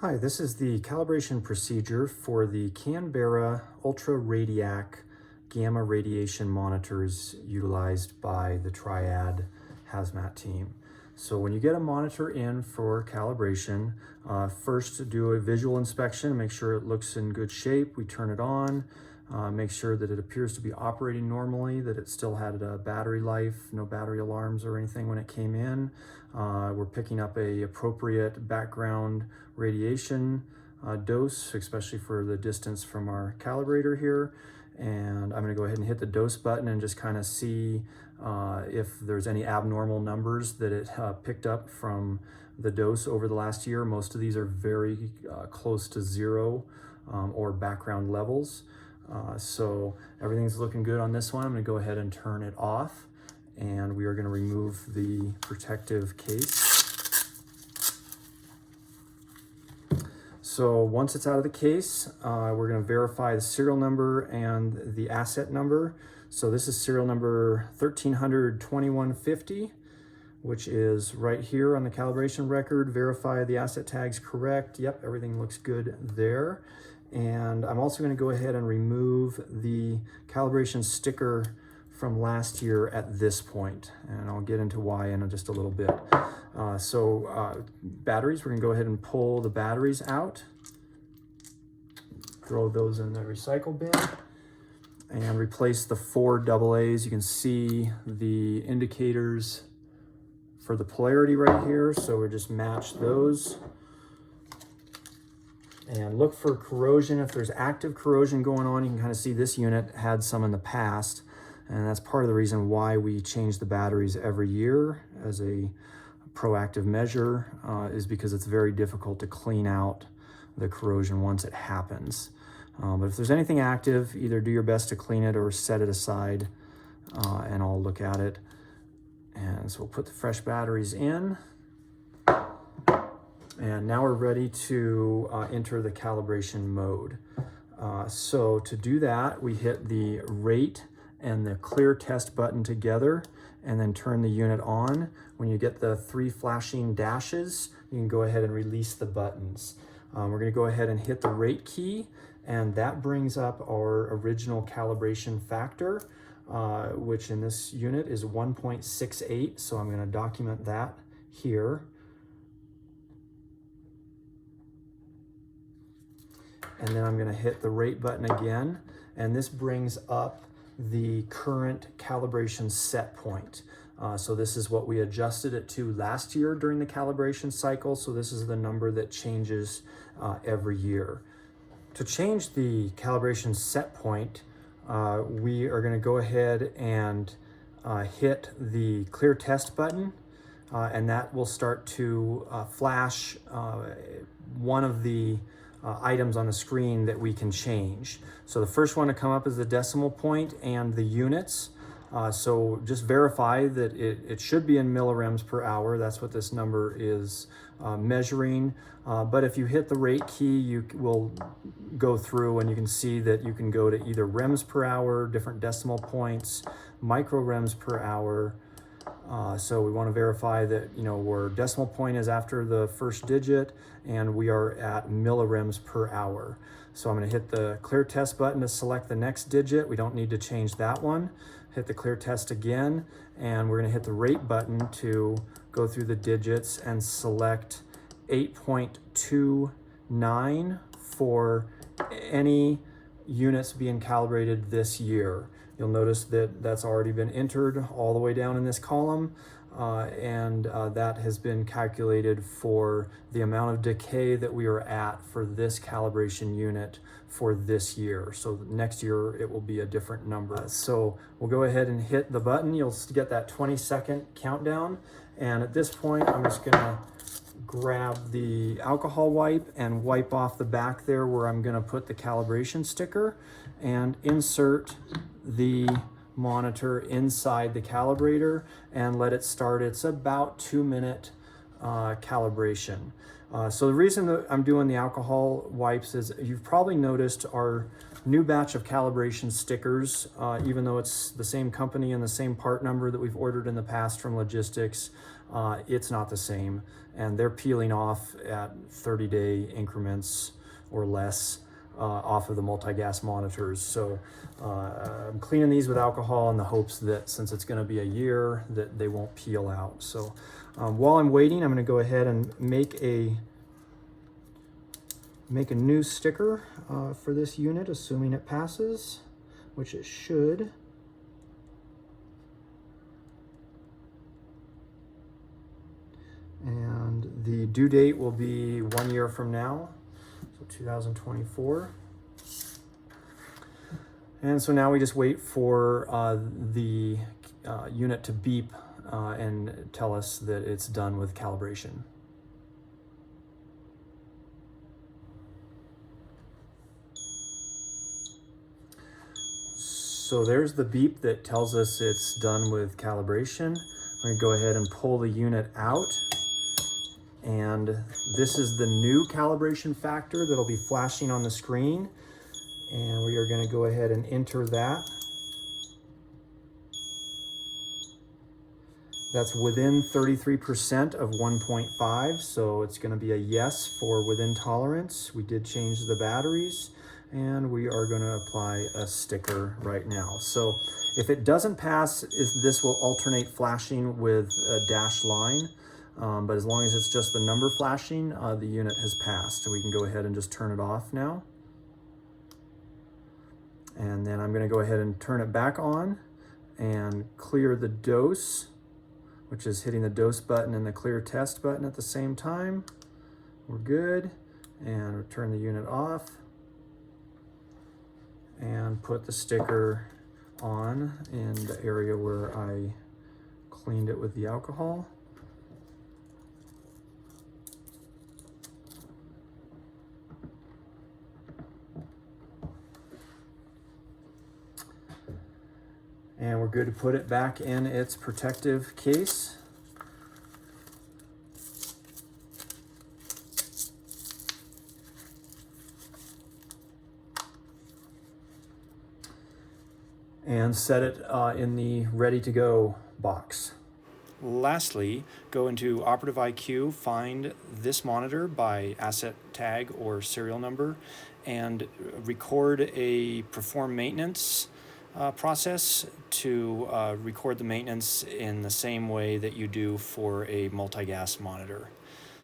Hi, this is the calibration procedure for the Canberra Ultra Radiac gamma radiation monitors utilized by the Triad hazmat team. So when you get a monitor in for calibration, first do a visual inspection, make sure it looks in good shape. We turn it on, make sure that it appears to be operating normally, that it still had a battery life, no battery alarms or anything when it came in. We're picking up a appropriate background radiation dose, especially for the distance from our calibrator here. And I'm going to go ahead and hit the dose button and just kind of see if there's any abnormal numbers that it picked up from the dose over the last year. Most of these are very close to zero or background levels. So everything's looking good on this one. I'm going to go ahead and turn it off, and we are going to remove the protective case. So once it's out of the case, we're going to verify the serial number and the asset number. So this is serial number 1300-2150, which is right here on the calibration record. Verify the asset tag's correct. Yep, everything looks good there. And I'm also going to go ahead and remove the calibration sticker from last year at this point, and I'll get into why in just a little bit. Batteries, we're going to go ahead and pull the batteries out, throw those in the recycle bin, and replace the 4 AA's. You can see the indicators for the polarity right here, so we just match those. And look for corrosion. If there's active corrosion going on, you can kind of see this unit had some in the past. And that's part of the reason why we change the batteries every year as a proactive measure, is because it's very difficult to clean out the corrosion once it happens. But if there's anything active, either do your best to clean it or set it aside, and I'll look at it. And so we'll put the fresh batteries in. And now we're ready to enter the calibration mode. So to do that, we hit the rate and the clear test button together, and then turn the unit on. When you get the 3 flashing dashes, you can go ahead and release the buttons. We're going to go ahead and hit the rate key, and that brings up our original calibration factor, which in this unit is 1.68. So I'm going to document that here. And then I'm going to hit the rate button again, and this brings up the current calibration set point. So this is what we adjusted it to last year during the calibration cycle. So this is the number that changes every year. To change the calibration set point, we are going to go ahead and hit the clear test button, and that will start to flash one of the items on the screen that we can change. So the first one to come up is the decimal point and the units. So just verify that it should be in millirems per hour. That's what this number is measuring. But if you hit the rate key, you will go through and you can see that you can go to either rems per hour, different decimal points, microrems per hour. So we want to verify that, where decimal point is after the first digit, and we are at millirems per hour. So I'm going to hit the clear test button to select the next digit. We don't need to change that one. Hit the clear test again, and we're going to hit the rate button to go through the digits and select 8.29 for any units being calibrated this year. You'll notice that that's already been entered all the way down in this column, and that has been calculated for the amount of decay that we are at for this calibration unit for this year. So next year it will be a different number. So we'll go ahead and hit the button. You'll get that 20-second countdown, and at this point I'm just gonna grab the alcohol wipe and wipe off the back there where I'm going to put the calibration sticker, and insert the monitor inside the calibrator and let it start. It's about 2-minute calibration. So the reason that I'm doing the alcohol wipes is you've probably noticed our new batch of calibration stickers, even though it's the same company and the same part number that we've ordered in the past from logistics, it's not the same. And they're peeling off at 30-day increments or less off of the multi-gas monitors. So I'm cleaning these with alcohol in the hopes that since it's going to be a year, that they won't peel out. So while I'm waiting, I'm going to go ahead and make a new sticker for this unit, assuming it passes, which it should. And the due date will be 1 year from now, so 2024. And so now we just wait for the unit to beep and tell us that it's done with calibration. So there's the beep that tells us it's done with calibration. We're gonna go ahead and pull the unit out. And this is the new calibration factor that'll be flashing on the screen. And we are going to go ahead and enter that. That's within 33% of 1.5, so it's going to be a yes for within tolerance. We did change the batteries, and we are going to apply a sticker right now. So if it doesn't pass, this will alternate flashing with a dashed line. But as long as it's just the number flashing, the unit has passed. So we can go ahead and just turn it off now. And then I'm going to go ahead and turn it back on and clear the dose, which is hitting the dose button and the clear test button at the same time. We're good. And we'll turn the unit off and put the sticker on in the area where I cleaned it with the alcohol. And we're good to put it back in its protective case. And set it in the ready to go box. Lastly, go into Operative IQ, find this monitor by asset tag or serial number, and record a perform maintenance process to record the maintenance in the same way that you do for a multi-gas monitor.